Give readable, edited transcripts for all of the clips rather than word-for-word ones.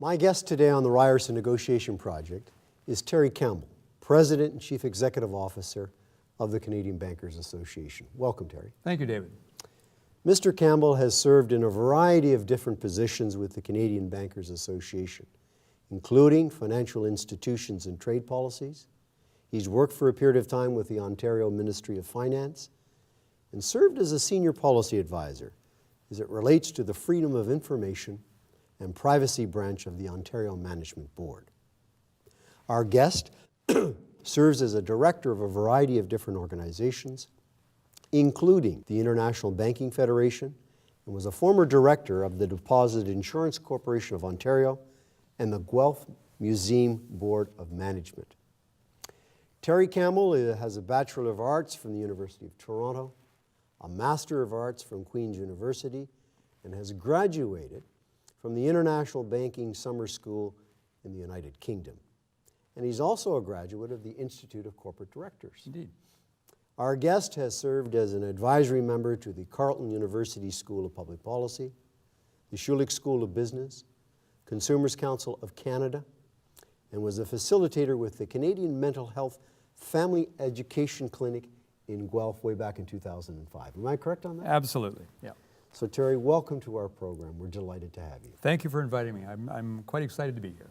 My guest today on the Ryerson Negotiation Project is Terry Campbell, President and Chief Executive Officer of the Canadian Bankers Association. Welcome, Terry. Thank you, David. Mr. Campbell has served in a variety of different positions with the Canadian Bankers Association, including financial institutions and trade policies. He's worked for a period of time with the Ontario Ministry of Finance and served as a senior policy advisor as it relates to the Freedom of Information and Privacy branch of the Ontario Management Board. Our guest serves as a director of a variety of different organizations, including the International Banking Federation, and was a former director of the Deposit Insurance Corporation of Ontario and the Guelph Museum Board of Management. Terry Campbell has a Bachelor of Arts from the University of Toronto, a Master of Arts from Queen's University, and has graduated from the International Banking Summer School in the United Kingdom. And he's also a graduate of the Institute of Corporate Directors. Indeed. Our guest has served as an advisory member to the Carleton University School of Public Policy, the Schulich School of Business, Consumers Council of Canada, and was a facilitator with the Canadian Mental Health Family Education Clinic in Guelph way back in 2005. Am I correct on that? Absolutely, yeah. So Terry, welcome to our program. We're delighted to have you. Thank you for inviting me. I'm quite excited to be here.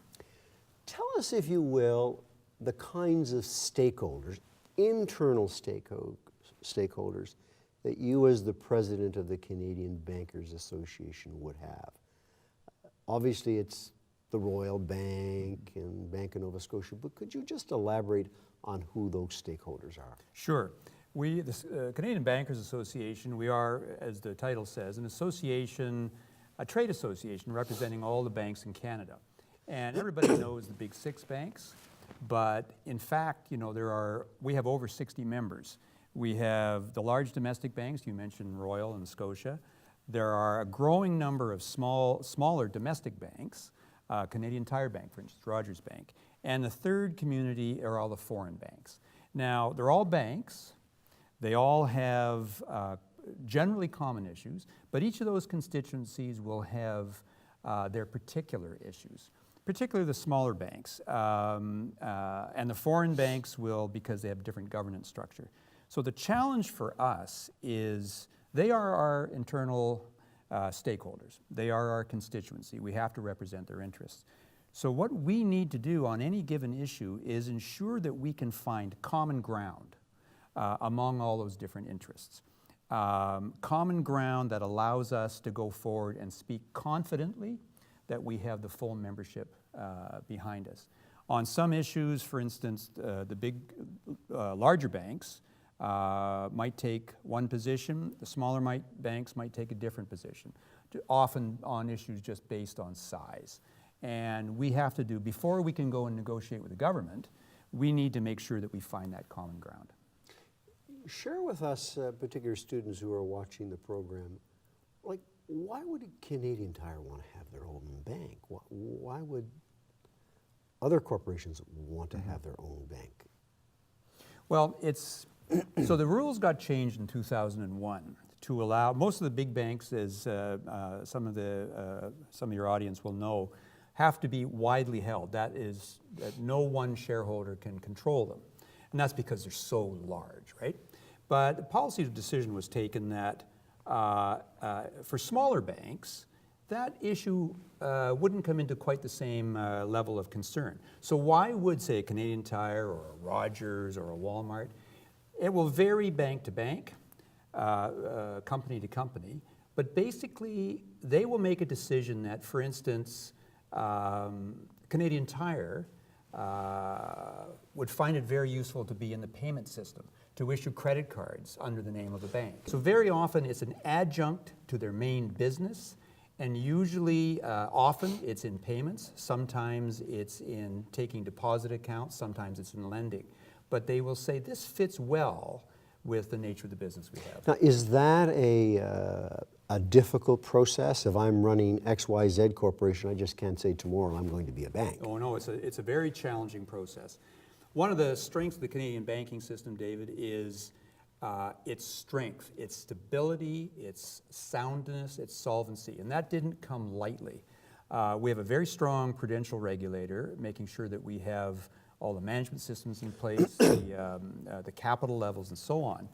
Tell us, if you will, the kinds of stakeholders, internal stakeholders, that you as the president of the Canadian Bankers Association would have. Obviously, it's the Royal Bank and Bank of Nova Scotia, but could you just elaborate on who those stakeholders are? Sure. We, the Canadian Bankers Association, we are, as the title says, an association, a trade association representing all the banks in Canada. And everybody knows the big six banks, but in fact, you know, we have over 60 members. We have the large domestic banks, you mentioned Royal and Scotia. There are a growing number of smaller domestic banks, Canadian Tire Bank, for instance, Rogers Bank. And the third community are all the foreign banks. Now, they're all banks. They all have generally common issues, but each of those constituencies will have their particular issues, particularly the smaller banks. And the foreign banks will, because they have a different governance structure. So the challenge for us is they are our internal stakeholders. They are our constituency. We have to represent their interests. So what we need to do on any given issue is ensure that we can find common ground among all those different interests. Common ground that allows us to go forward and speak confidently that we have the full membership behind us. On some issues, for instance, the big, larger banks might take one position, the smaller banks might take a different position, often on issues just based on size. And we have to do, before we can go and negotiate with the government, we need to make sure that we find that common ground. Share with us, particular students who are watching the program, like, why would a Canadian Tire want to have their own bank? Why would other corporations want to have their own bank? Well, so the rules got changed in 2001 to allow, most of the big banks, as some of your audience will know, have to be widely held. That is, that no one shareholder can control them. And that's because they're so large, right? But the policy decision was taken that for smaller banks, that issue wouldn't come into quite the same level of concern. So why would, say, a Canadian Tire or a Rogers or a Walmart? It will vary bank to bank, company to company, but basically they will make a decision that, for instance, Canadian Tire would find it very useful to be in the payment system, to issue credit cards under the name of a bank. So very often it's an adjunct to their main business, and usually, often it's in payments, sometimes it's in taking deposit accounts, sometimes it's in lending. But they will say this fits well with the nature of the business we have. Now, is that a difficult process? If I'm running XYZ Corporation, I just can't say tomorrow I'm going to be a bank. Oh no, it's a very challenging process. One of the strengths of the Canadian banking system, David, is its strength, its stability, its soundness, its solvency, and that didn't come lightly. We have a very strong prudential regulator, making sure that we have all the management systems in place, the capital levels, and so on.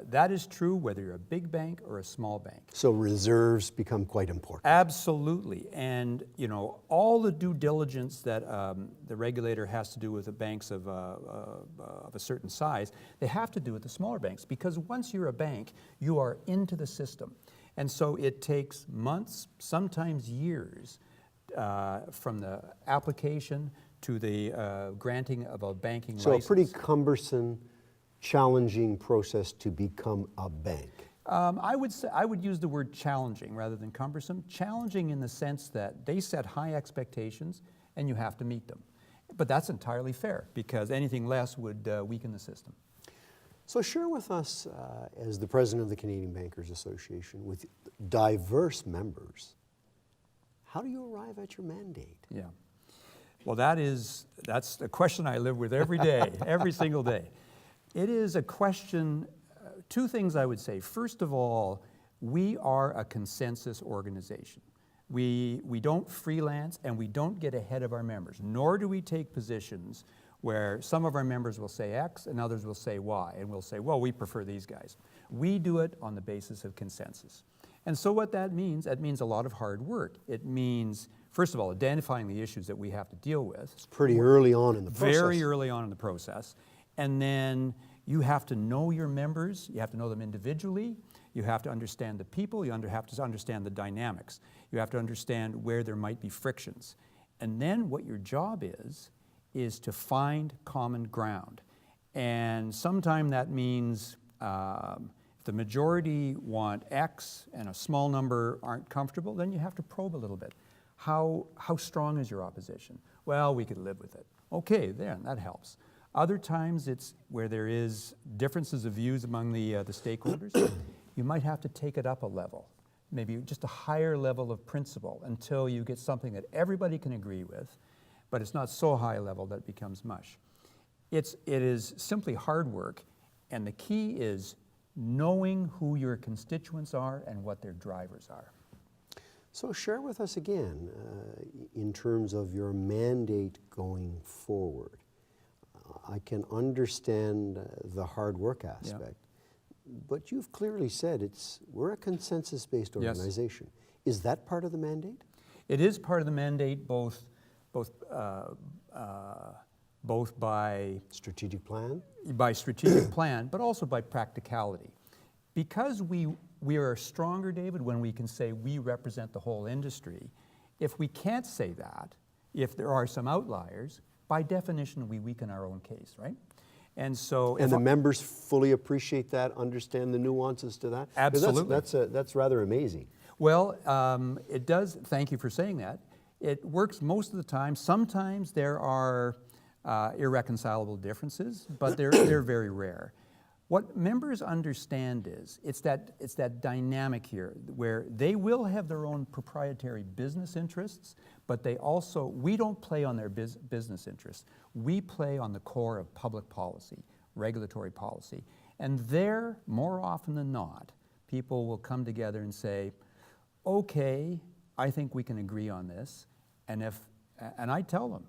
That is true whether you're a big bank or a small bank. So reserves become quite important. Absolutely, and you know, all the due diligence that the regulator has to do with the banks of a certain size, they have to do with the smaller banks, because once you're a bank, you are into the system. And so it takes months, sometimes years, from the application to the granting of a banking license. So a pretty cumbersome, challenging process to become a bank. I would use the word challenging rather than cumbersome. Challenging in the sense that they set high expectations and you have to meet them. But that's entirely fair, because anything less would weaken the system. So share with us, as the president of the Canadian Bankers Association, with diverse members, how do you arrive at your mandate? Yeah. Well, that's a question I live with every day, every single day. It is a question, two things I would say. First of all, we are a consensus organization. We don't freelance and we don't get ahead of our members, nor do we take positions where some of our members will say X and others will say Y, and we'll say, well, we prefer these guys. We do it on the basis of consensus. And so what that means a lot of hard work. It means, first of all, identifying the issues that we have to deal with. It's pretty early on in the process. Very early on in the process. And then you have to know your members, you have to know them individually, you have to understand the people, you have to understand the dynamics, you have to understand where there might be frictions. And then what your job is to find common ground. And sometimes that means if the majority want X and a small number aren't comfortable, then you have to probe a little bit. How strong is your opposition? Well, we could live with it. Okay, then that helps. Other times it's where there is differences of views among the stakeholders. You might have to take it up a level, maybe just a higher level of principle, until you get something that everybody can agree with, but it's not so high a level that it becomes mush. It is simply hard work, and the key is knowing who your constituents are and what their drivers are. So share with us again, in terms of your mandate going forward. I can understand the hard work aspect, but you've clearly said we're a consensus-based organization. Yes. Is that part of the mandate? It is part of the mandate, both by strategic plan, but also by practicality. Because we are stronger, David, when we can say we represent the whole industry. If we can't say that, if there are some outliers, by definition, we weaken our own case, right? And so, and the members fully appreciate that, understand the nuances to that. Absolutely, that's rather amazing. Well, it does. Thank you for saying that. It works most of the time. Sometimes there are irreconcilable differences, but they're very rare. What members understand is it's that dynamic here where they will have their own proprietary business interests, but we don't play on their business interests. We play on the core of public policy, regulatory policy. And there, more often than not, people will come together and say, okay, I think we can agree on this. And I tell them,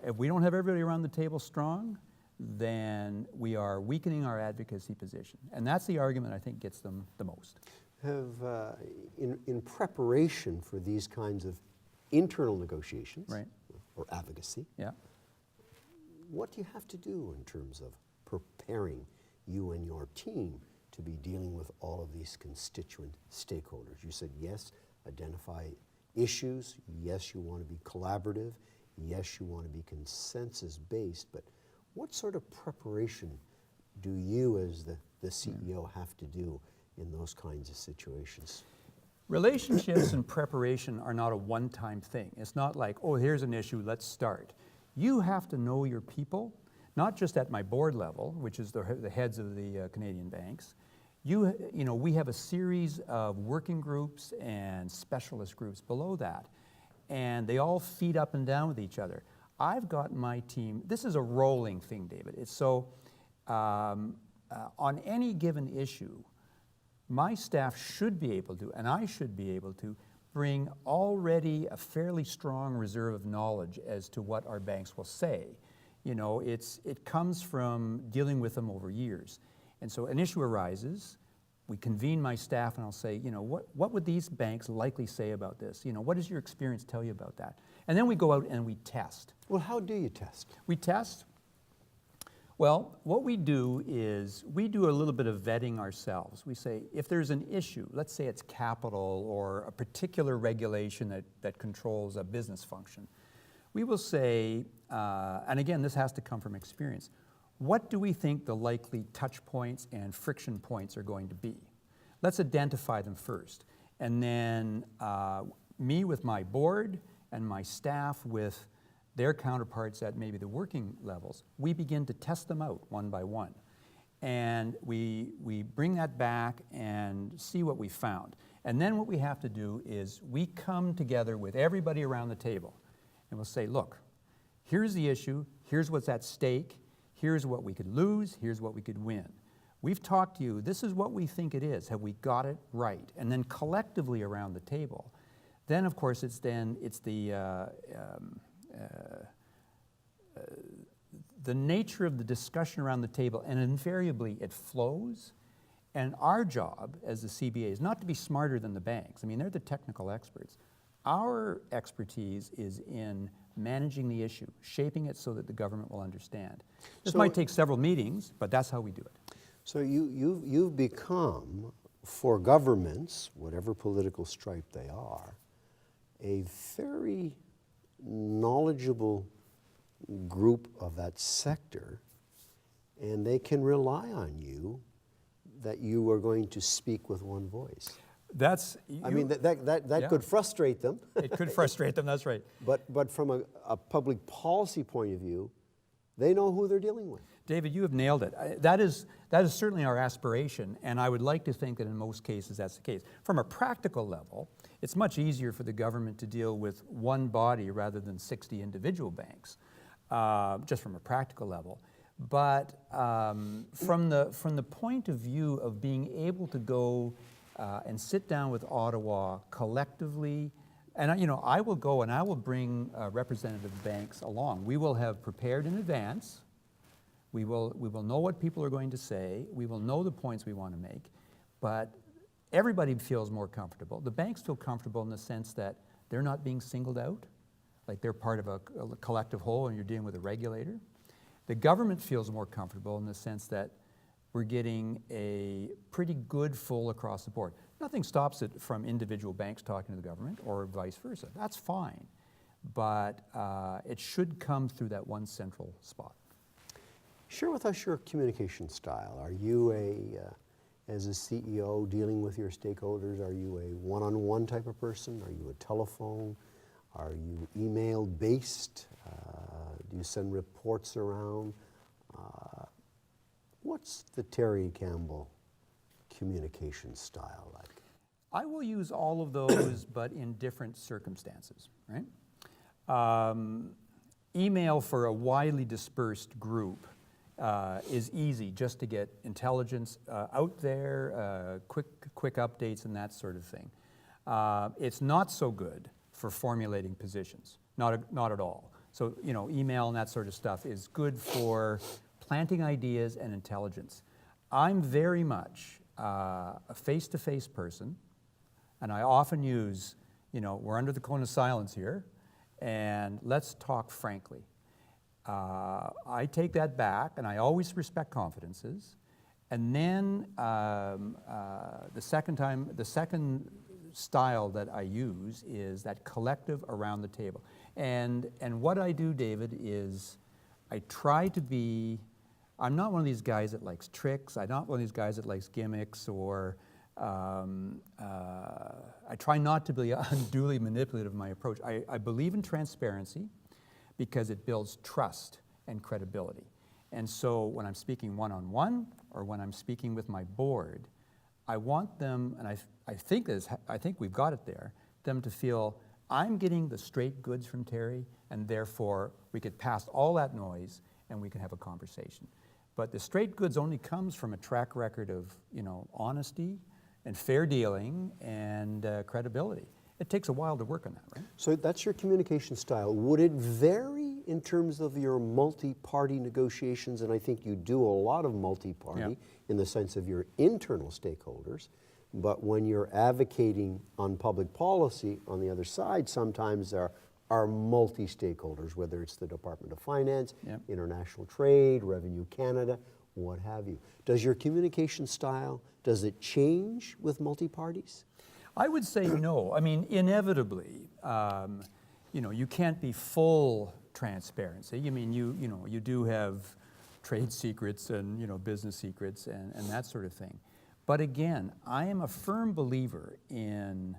if we don't have everybody around the table strong, then we are weakening our advocacy position. And that's the argument I think gets them the most. In preparation for these kinds of internal negotiations, right, or advocacy, yeah, what do you have to do in terms of preparing you and your team to be dealing with all of these constituent stakeholders? You said, yes, identify issues, yes, you want to be collaborative, yes, you want to be consensus-based, but what sort of preparation do you as the CEO have to do in those kinds of situations? Relationships and preparation are not a one-time thing. It's not like, oh, here's an issue, let's start. You have to know your people, not just at my board level, which is the heads of the Canadian banks. You know, we have a series of working groups and specialist groups below that, and they all feed up and down with each other. I've got my team, this is a rolling thing, David. It's so, on any given issue, my staff should be able to, and I should be able to, bring already a fairly strong reserve of knowledge as to what our banks will say. You know, it comes from dealing with them over years. And so an issue arises, we convene my staff and I'll say, you know, what would these banks likely say about this? You know, what does your experience tell you about that? And then we go out and we test. Well, how do you test? We test. Well, what we do is we do a little bit of vetting ourselves. We say, if there's an issue, let's say it's capital or a particular regulation that controls a business function, we will say, and again, this has to come from experience, what do we think the likely touch points and friction points are going to be? Let's identify them first. And then me with my board and my staff with their counterparts at maybe the working levels, we begin to test them out one by one. And we bring that back and see what we found. And then what we have to do is we come together with everybody around the table and we'll say, look, here's the issue, here's what's at stake, here's what we could lose, here's what we could win. We've talked to you, this is what we think it is, have we got it right? And then collectively around the table, then of course it's the nature of the discussion around the table, and invariably it flows. And our job as the CBA is not to be smarter than the banks. I mean, they're the technical experts. Our expertise is in managing the issue, shaping it so that the government will understand. This might take several meetings, but that's how we do it. So you've become, for governments, whatever political stripe they are, a very knowledgeable group of that sector, and they can rely on you that you are going to speak with one voice. I mean, that could frustrate them. It could frustrate them, that's right. But from a public policy point of view, they know who they're dealing with. David, you have nailed it. That is certainly our aspiration, and I would like to think that in most cases that's the case. From a practical level, it's much easier for the government to deal with one body rather than 60 individual banks, just from a practical level. But from the point of view of being able to go and sit down with Ottawa collectively, and I will go and I will bring representative banks along. We will have prepared in advance. We will know what people are going to say. We will know the points we want to make, but everybody feels more comfortable. The banks feel comfortable in the sense that they're not being singled out, like they're part of a collective whole and you're dealing with a regulator. The government feels more comfortable in the sense that we're getting a pretty good full across the board. Nothing stops it from individual banks talking to the government or vice versa. That's fine, but it should come through that one central spot. Share with us your communication style. Are you as a CEO dealing with your stakeholders, are you a one-on-one type of person? Are you a telephone? Are you email-based? Do you send reports around? What's the Terry Campbell communication style like? I will use all of those, but in different circumstances, right? Email for a widely dispersed group is easy just to get intelligence out there, quick updates and that sort of thing. It's not so good for formulating positions, not at all. So, email and that sort of stuff is good for planting ideas and intelligence. I'm very much a face-to-face person, and I often use, we're under the cone of silence here, and let's talk frankly. I take that back, and I always respect confidences. And then the second style that I use is that collective around the table. And what I do, David, is I try to be, I'm not one of these guys that likes tricks. I'm not one of these guys that likes gimmicks, or I try not to be unduly manipulative in my approach. I believe in transparency because it builds trust and credibility. And so when I'm speaking one-on-one or when I'm speaking with my board, I want them, and I think we've got it there, them to feel I'm getting the straight goods from Terry, and therefore we could pass all that noise and we can have a conversation. But the straight goods only comes from a track record of honesty and fair dealing and credibility. it takes a while to work on that, right? So that's your communication style. Would it vary in terms of your multi-party negotiations? And I think you do a lot of multi-party in the sense of your internal stakeholders. But when you're advocating on public policy, on the other side, sometimes there are multi-stakeholders, whether it's the Department of Finance, International Trade, Revenue Canada, what have you. Does your communication style, does it change with multi-parties? I would say no. I mean, inevitably, you can't be full transparency. I mean, you do have trade secrets and, business secrets and that sort of thing. But again, I am a firm believer in,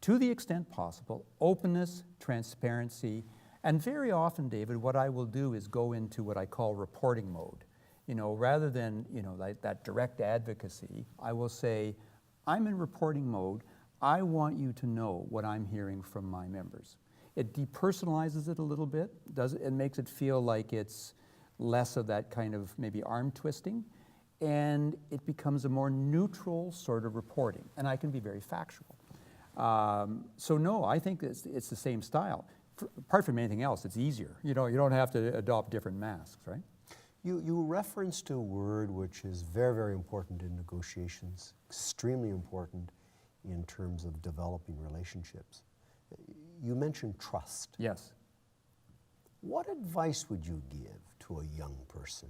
to the extent possible, openness, transparency, and very often, David, what I will do is go into what I call reporting mode. Rather than, like that direct advocacy, I will say, I'm in reporting mode. I want you to know what I'm hearing from my members. It depersonalizes it a little bit, it makes it feel like it's less of that kind of maybe arm twisting, and it becomes a more neutral sort of reporting, and I can be very factual. So no, I think it's the same style. Apart from anything else, it's easier. You don't have to adopt different masks, right? You referenced a word which is very, very important in negotiations, extremely important in terms of developing relationships. You mentioned trust. Yes. What advice would you give to a young person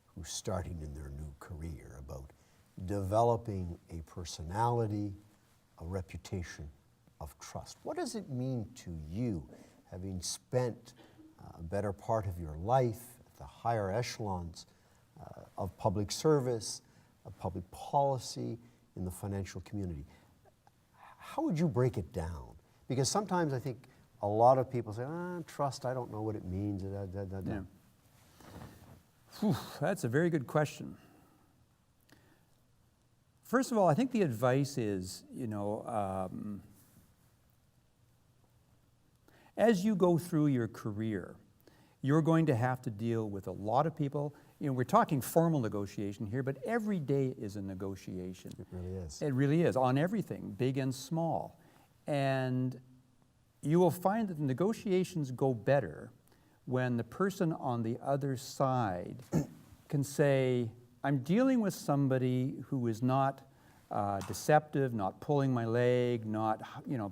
who's starting in their new career about developing a personality, a reputation of trust? What does it mean to you, having spent a better part of your life at the higher echelons of public service, of public policy, in the financial community? How would you break it down? Because sometimes I think a lot of people say, trust, I don't know what it means. Yeah. Whew, that's a very good question. First of all, I think the advice is, as you go through your career, you're going to have to deal with a lot of people. We're talking formal negotiation here, but every day is a negotiation. It really is. It really is, on everything, big and small. And you will find that the negotiations go better when the person on the other side can say, I'm dealing with somebody who is not deceptive, not pulling my leg, not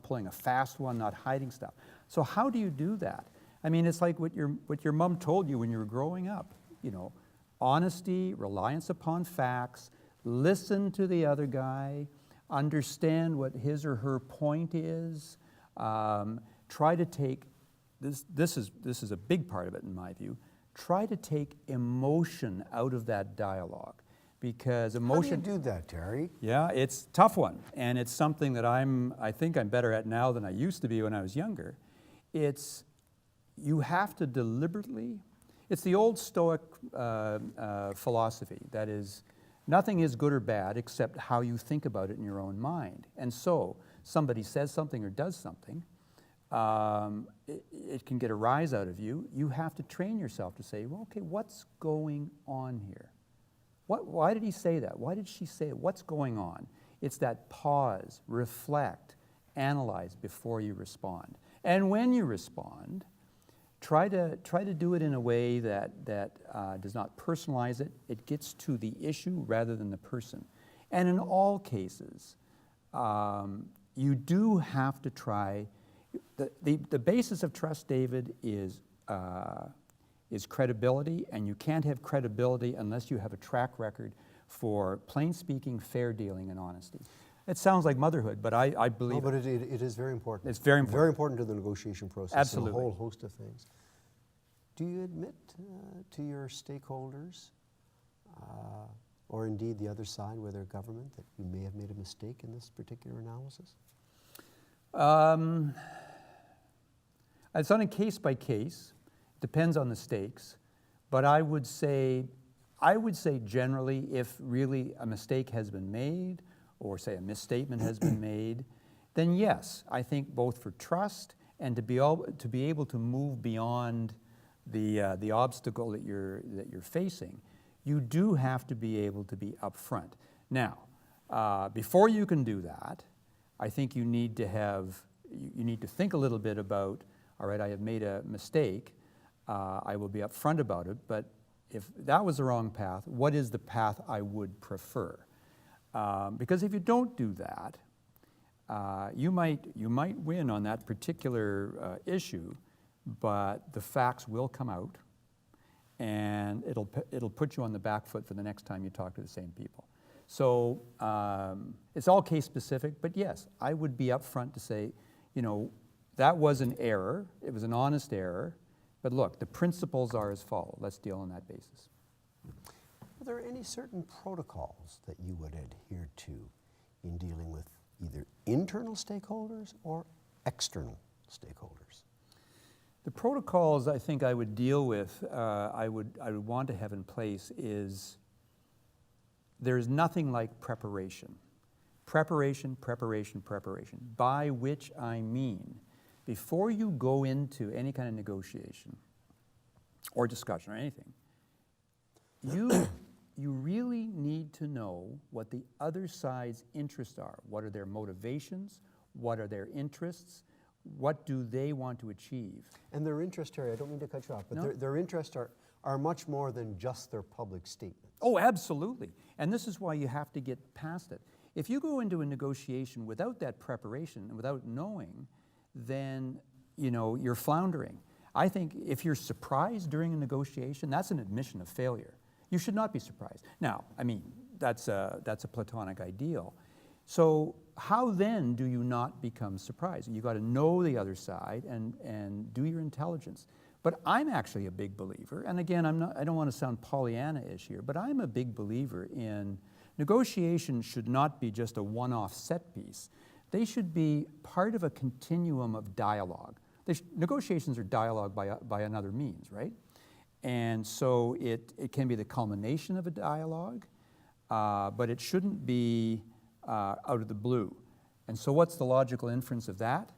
pulling a fast one, not hiding stuff. So how do you do that? I mean, it's like what your mom told you when you were growing up. Honesty, reliance upon facts, listen to the other guy, understand what his or her point is, try to take, this is a big part of it in my view, try to take emotion out of that dialogue. Because emotion... How do you do that, Terry? Yeah, it's a tough one, and it's something that I think I'm better at now than I used to be when I was younger. You have to deliberately, it's the old Stoic philosophy, that is, nothing is good or bad except how you think about it in your own mind. And so, somebody says something or does something, it can get a rise out of you. You have to train yourself to say, well, okay, what's going on here? Why did he say that? Why did she say it? What's going on? It's that pause, reflect, analyze before you respond. And when you respond, try to do it in a way that does not personalize it. It gets to the issue rather than the person. And in all cases, you do have to try. The basis of trust, David, is credibility, and you can't have credibility unless you have a track record for plain speaking, fair dealing, and honesty. It sounds like motherhood, but I believe but it is very important. It's very important. Very important to the negotiation process. Absolutely. And a whole host of things. Do you admit to your stakeholders, or indeed the other side, whether government, that you may have made a mistake in this particular analysis? It's on a case by case. Depends on the stakes, but I would say generally, if really a mistake has been made, or say a misstatement has been made, then yes, I think both for trust and to be able to move beyond the obstacle that you're facing, you do have to be able to be upfront. Now, before you can do that, I think you need to have you need to think a little bit about, all right, I have made a mistake, I will be upfront about it, but if that was the wrong path, what is the path I would prefer? Because if you don't do that, you might win on that particular issue, but the facts will come out, and it'll put you on the back foot for the next time you talk to the same people. So it's all case specific, but yes, I would be upfront to say, you know, that was an error, it was an honest error, but look, the principles are as follows. Let's deal on that basis. Are there any certain protocols that you would adhere to in dealing with either internal stakeholders or external stakeholders? The protocols I think I would deal with, I would want to have in place is, there's nothing like preparation. Preparation, preparation, preparation, by which I mean, before you go into any kind of negotiation or discussion or anything, you really need to know what the other side's interests are. What are their motivations? What are their interests? What do they want to achieve? And their interests, Terry, I don't mean to cut you off, but No. their interests are much more than just their public statements. Oh, absolutely. And this is why you have to get past it. If you go into a negotiation without that preparation and without knowing, then you know you're floundering. I think if you're surprised during a negotiation, that's an admission of failure. You should not be surprised. Now, I mean, that's a platonic ideal. So how then do you not become surprised? You got to know the other side and do your intelligence. But I'm actually a big believer, and again, I don't want to sound Pollyanna-ish here, but I'm a big believer in negotiations should not be just a one-off set piece. They should be part of a continuum of dialogue. Negotiations are dialogue by another means, right? And so it can be the culmination of a dialogue, but it shouldn't be out of the blue. And so what's the logical inference of that?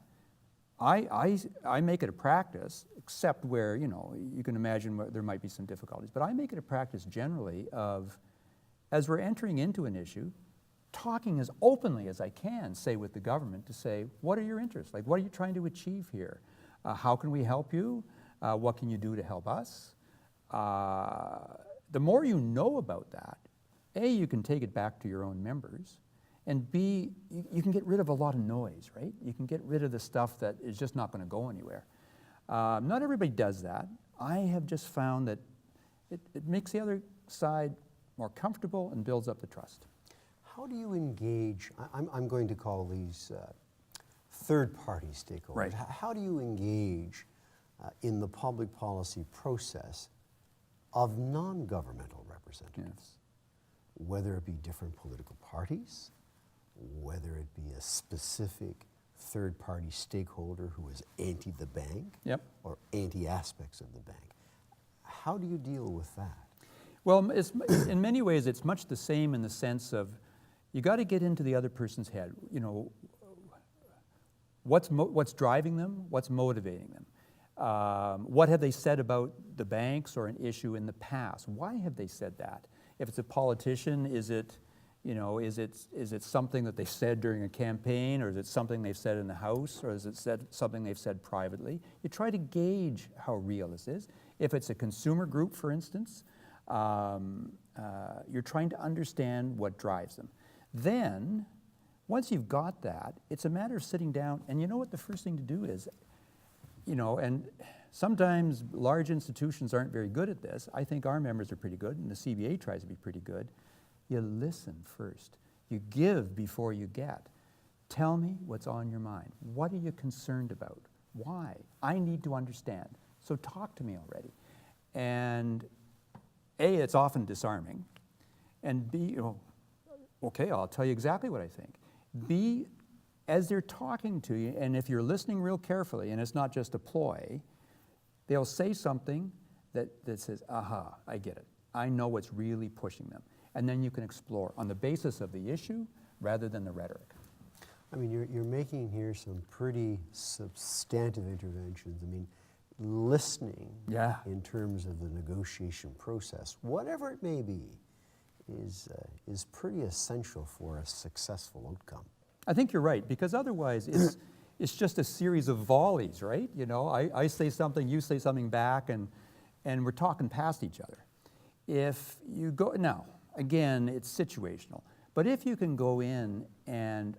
I make it a practice, except where, you know, you can imagine there might be some difficulties, but I make it a practice generally of, as we're entering into an issue, talking as openly as I can, say with the government, to say, what are your interests? Like, what are you trying to achieve here? How can we help you? What can you do to help us? The more you know about that, A, you can take it back to your own members, and B, you can get rid of a lot of noise, right? You can get rid of the stuff that is just not going to go anywhere. Not everybody does that. I have just found that it makes the other side more comfortable and builds up the trust. How do you engage, I'm going to call these third-party stakeholders. Right. How do you engage in the public policy process of non-governmental representatives? Yes. Whether it be different political parties, whether it be a specific third-party stakeholder who is anti the bank, Yep. or anti-aspects of the bank. How do you deal with that? Well, in many ways, it's much the same in the sense of you got to get into the other person's head. You know, what's driving them? What's motivating them? What have they said about the banks or an issue in the past? Why have they said that? If it's a politician, is it something that they said during a campaign, or is it something they've said in the House, or is it something they've said privately? You try to gauge how real this is. If it's a consumer group, for instance, you're trying to understand what drives them. Then, once you've got that, it's a matter of sitting down, and you know what the first thing to do is, you know, and sometimes large institutions aren't very good at this. I think our members are pretty good, and the CBA tries to be pretty good. You listen first. You give before you get. Tell me what's on your mind. What are you concerned about? Why? I need to understand. So talk to me already. And A, it's often disarming. And B, you know, okay, I'll tell you exactly what I think. B, as they're talking to you, and if you're listening real carefully, and it's not just a ploy, they'll say something that says, aha, I get it. I know what's really pushing them. And then you can explore on the basis of the issue rather than the rhetoric. I mean, you're making here some pretty substantive interventions. I mean, listening in terms of the negotiation process, whatever it may be, is pretty essential for a successful outcome. I think you're right, because otherwise it's just a series of volleys, right? You know, I say something, you say something back, and we're talking past each other. If you go, now, again, it's situational, but if you can go in and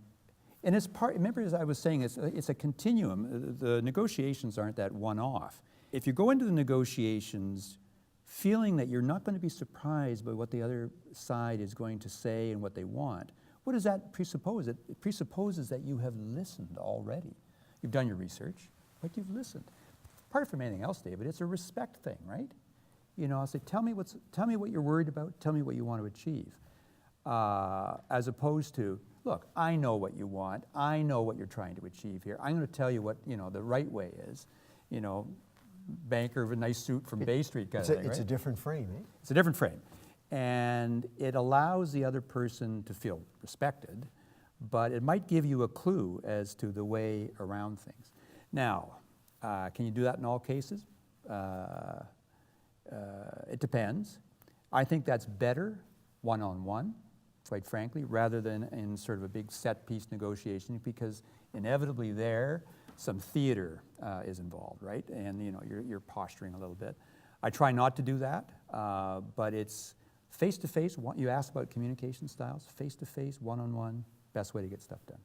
it's part, remember as I was saying, it's a continuum. The negotiations aren't that one-off. If you go into the negotiations feeling that you're not going to be surprised by what the other side is going to say and what they want, what does that presuppose? It presupposes that you have listened already. You've done your research, but you've listened. Apart from anything else, David, it's a respect thing, right? You know, I'll say, tell me what you're worried about, tell me what you want to achieve. As opposed to, look, I know what you want, I know what you're trying to achieve here. I'm going to tell you what, you know, the right way is. You know, banker with a nice suit from Bay Street kind of thing, right? It's a different frame, eh? It's a different frame. And it allows the other person to feel respected, but it might give you a clue as to the way around things. Now, can you do that in all cases? It depends. I think that's better one-on-one, quite frankly, rather than in sort of a big set-piece negotiation, because inevitably there, some theater is involved, right? And you know, you're posturing a little bit. I try not to do that, but it's face-to-face. You asked about communication styles. Face-to-face, one-on-one, best way to get stuff done.